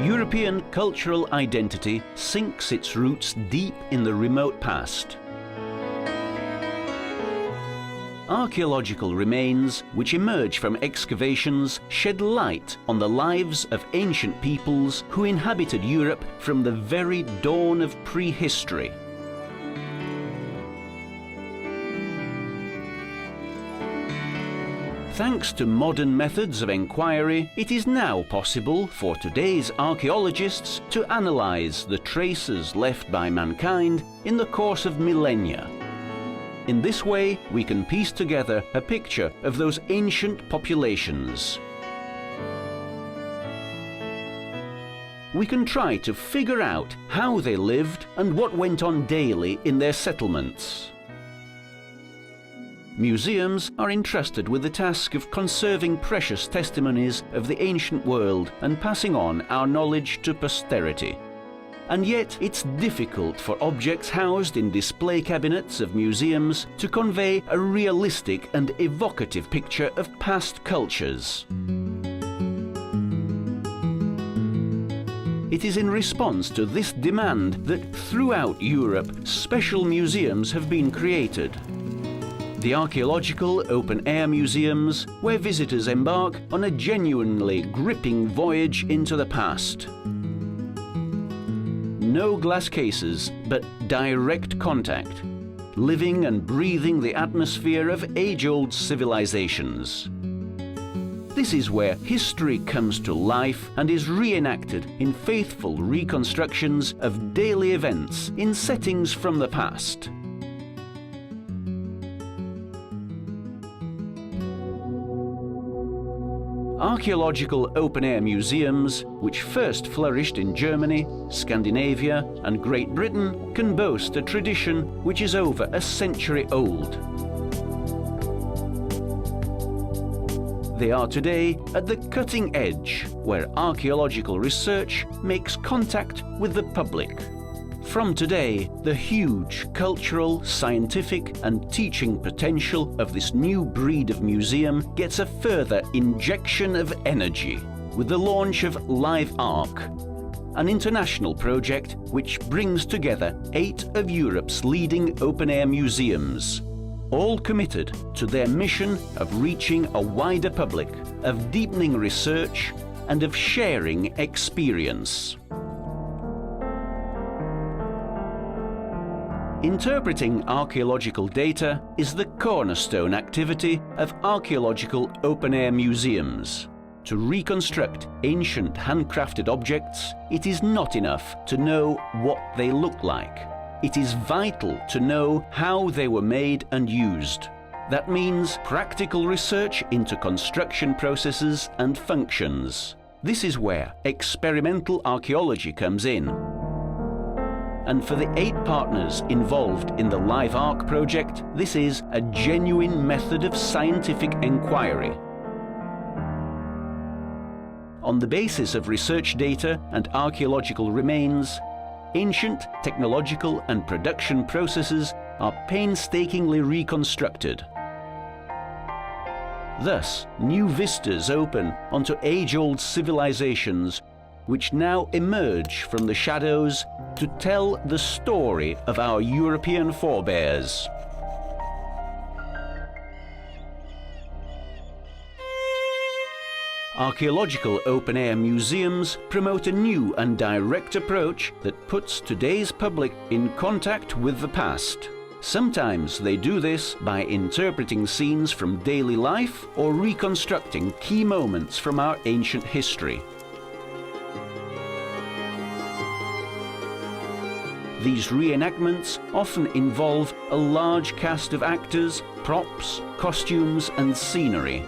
European cultural identity sinks its roots deep in the remote past. Archaeological remains which emerge from excavations shed light on the lives of ancient peoples who inhabited Europe from the very dawn of prehistory. Thanks to modern methods of enquiry, it is now possible for today's archaeologists to analyze the traces left by mankind in the course of millennia. In this way, we can piece together a picture of those ancient populations. We can try to figure out how they lived and what went on daily in their settlements. Museums are entrusted with the task of conserving precious testimonies of the ancient world and passing on our knowledge to posterity. And yet it's difficult for objects housed in display cabinets of museums to convey a realistic and evocative picture of past cultures. It is in response to this demand that throughout Europe special museums have been created. The archaeological open-air museums, where visitors embark on a genuinely gripping voyage into the past. No glass cases, but direct contact, living and breathing the atmosphere of age-old civilizations. This is where history comes to life and is reenacted in faithful reconstructions of daily events in settings from the past. Archaeological open-air museums, which first flourished in Germany, Scandinavia and Great Britain, can boast a tradition which is over a century old. They are today at the cutting edge, where archaeological research makes contact with the public. From today, the huge cultural, scientific and teaching potential of this new breed of museum gets a further injection of energy with the launch of liveARCH, an international project which brings together 8 of Europe's leading open-air museums, all committed to their mission of reaching a wider public, of deepening research and of sharing experience. Interpreting archaeological data is the cornerstone activity of archaeological open-air museums. To reconstruct ancient handcrafted objects, it is not enough to know what they look like. It is vital to know how they were made and used. That means practical research into construction processes and functions. This is where experimental archaeology comes in. And for the 8 partners involved in the liveARCH project, this is a genuine method of scientific enquiry. On the basis of research data and archaeological remains, ancient technological and production processes are painstakingly reconstructed. Thus, new vistas open onto age-old civilizations which now emerge from the shadows to tell the story of our European forebears. Archaeological open-air museums promote a new and direct approach that puts today's public in contact with the past. Sometimes they do this by interpreting scenes from daily life or reconstructing key moments from our ancient history. These reenactments often involve a large cast of actors, props, costumes and scenery.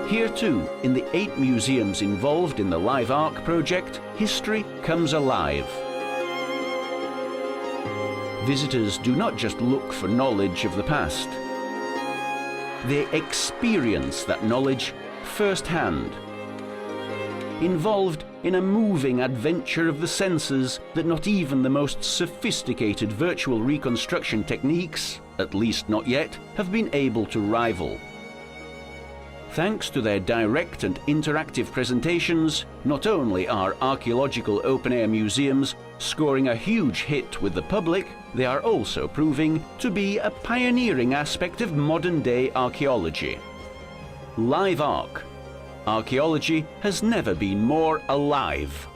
Here too, in the 8 museums involved in the liveARCH project, history comes alive. Visitors do not just look for knowledge of the past. They experience that knowledge firsthand, involved in a moving adventure of the senses that not even the most sophisticated virtual reconstruction techniques, at least not yet, have been able to rival. Thanks to their direct and interactive presentations, not only are archaeological open-air museums scoring a huge hit with the public, they are also proving to be a pioneering aspect of modern-day archaeology. liveARCH. Archaeology has never been more alive.